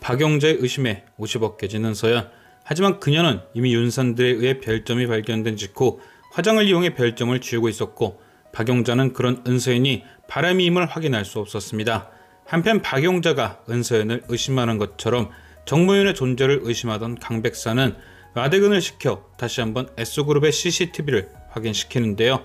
박용자의 의심에 50억 깨진 은서연. 하지만 그녀는 이미 윤산들에 의해 별점이 발견된 직후 화장을 이용해 별점을 지우고 있었고, 박용자는 그런 은서연이 바람이임을 확인할 수 없었습니다. 한편 박용자가 은서연을 의심하는 것처럼 정모연의 존재를 의심하던 강백사는 마대근을 시켜 다시 한번 S그룹의 CCTV를 확인시키는데요.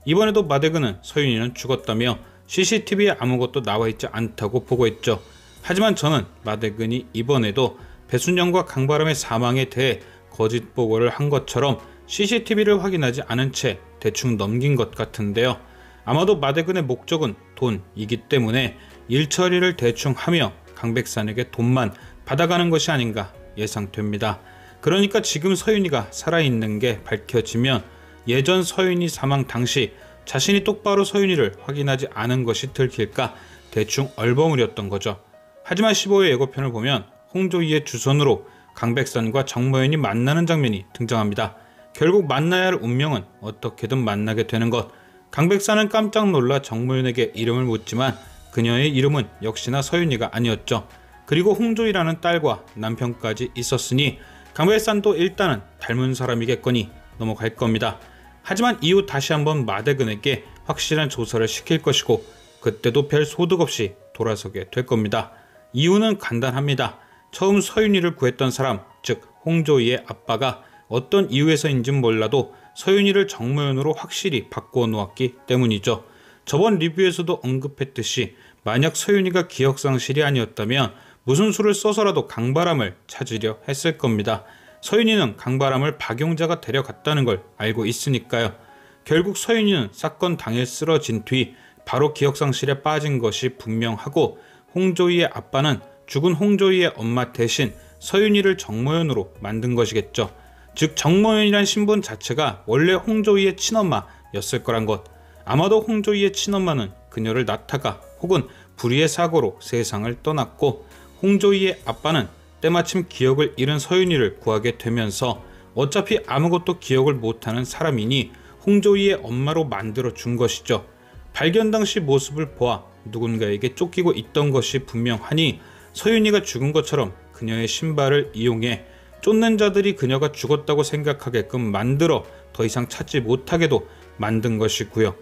이번에도 마대근은 서윤이는 죽었다며 CCTV에 아무것도 나와있지 않다고 보고했죠. 하지만 저는 마대근이 이번에도 배순영과 강바람의 사망에 대해 거짓 보고를 한 것처럼 CCTV를 확인하지 않은 채 대충 넘긴 것 같은데요. 아마도 마대근의 목적은 돈이기 때문에 일 처리를 대충 하며 강백산에게 돈만 받아가는 것이 아닌가 예상됩니다. 그러니까 지금 서윤이가 살아있는 게 밝혀지면 예전 서윤이 사망 당시 자신이 똑바로 서윤이를 확인하지 않은 것이 들킬까 대충 얼버무렸던 거죠. 하지만 15회 예고편을 보면 홍조이의 주선으로 강백산과 정모연이 만나는 장면이 등장합니다. 결국 만나야 할 운명은 어떻게든 만나게 되는 것. 강백산은 깜짝 놀라 정모연에게 이름을 묻지만 그녀의 이름은 역시나 서윤이가 아니었죠. 그리고 홍조이라는 딸과 남편까지 있었으니 강백산도 일단은 닮은 사람이겠거니 넘어갈 겁니다. 하지만 이후 다시 한번 마대근에게 확실한 조사를 시킬 것이고 그때도 별 소득 없이 돌아서게 될 겁니다. 이유는 간단합니다. 처음 서윤이를 구했던 사람, 즉 홍조이의 아빠가 어떤 이유에서인진 몰라도 서윤이를 정모연으로 확실히 바꾸어 놓았기 때문이죠. 저번 리뷰에서도 언급했듯이 만약 서윤이가 기억상실이 아니었다면 무슨 수를 써서라도 강바람을 찾으려 했을 겁니다. 서윤이는 강바람을 박용자가 데려갔다는 걸 알고 있으니까요. 결국 서윤이는 사건 당일 쓰러진 뒤 바로 기억상실에 빠진 것이 분명하고, 홍조이의 아빠는 죽은 홍조이의 엄마 대신 서윤이를 정모연으로 만든 것이겠죠. 즉 정모연이란 신분 자체가 원래 홍조이의 친엄마였을 거란 것. 아마도 홍조이의 친엄마는 그녀를 낳다가 혹은 불의의 사고로 세상을 떠났고, 홍조이의 아빠는 때마침 기억을 잃은 서윤이를 구하게 되면서 어차피 아무것도 기억을 못하는 사람이니 홍조이의 엄마로 만들어 준 것이죠. 발견 당시 모습을 보아 누군가에게 쫓기고 있던 것이 분명하니 서윤이가 죽은 것처럼 그녀의 신발을 이용해 쫓는 자들이 그녀가 죽었다고 생각하게끔 만들어 더 이상 찾지 못하게도 만든 것이고요.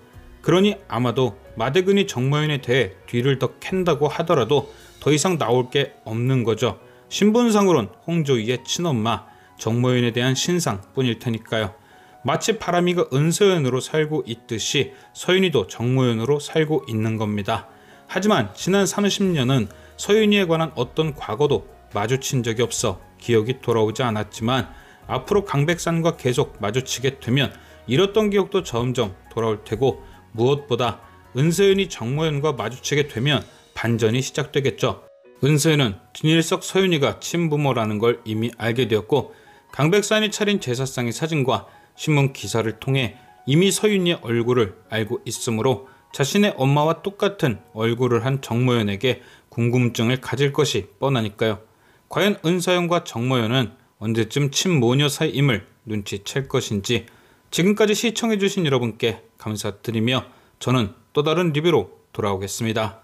그러니 아마도 마대근이 정모연에 대해 뒤를 더 캔다고 하더라도 더 이상 나올 게 없는 거죠. 신분상으론 홍조이의 친엄마, 정모연에 대한 신상뿐일 테니까요. 마치 바람이가 은서연으로 살고 있듯이 서윤이도 정모연으로 살고 있는 겁니다. 하지만 지난 30년은 서윤이에 관한 어떤 과거도 마주친 적이 없어 기억이 돌아오지 않았지만 앞으로 강백산과 계속 마주치게 되면 잃었던 기억도 점점 돌아올 테고, 무엇보다 은서연이 정모연과 마주치게 되면 반전이 시작되겠죠. 은서연은 진일석 서윤이가 친부모라는 걸 이미 알게 되었고, 강백산이 차린 제사상의 사진과 신문 기사를 통해 이미 서윤이의 얼굴을 알고 있으므로 자신의 엄마와 똑같은 얼굴을 한 정모연에게 궁금증을 가질 것이 뻔하니까요. 과연 은서연과 정모연은 언제쯤 친모녀 사이임을 눈치챌 것인지. 지금까지 시청해주신 여러분께 감사드리며 저는 또 다른 리뷰로 돌아오겠습니다.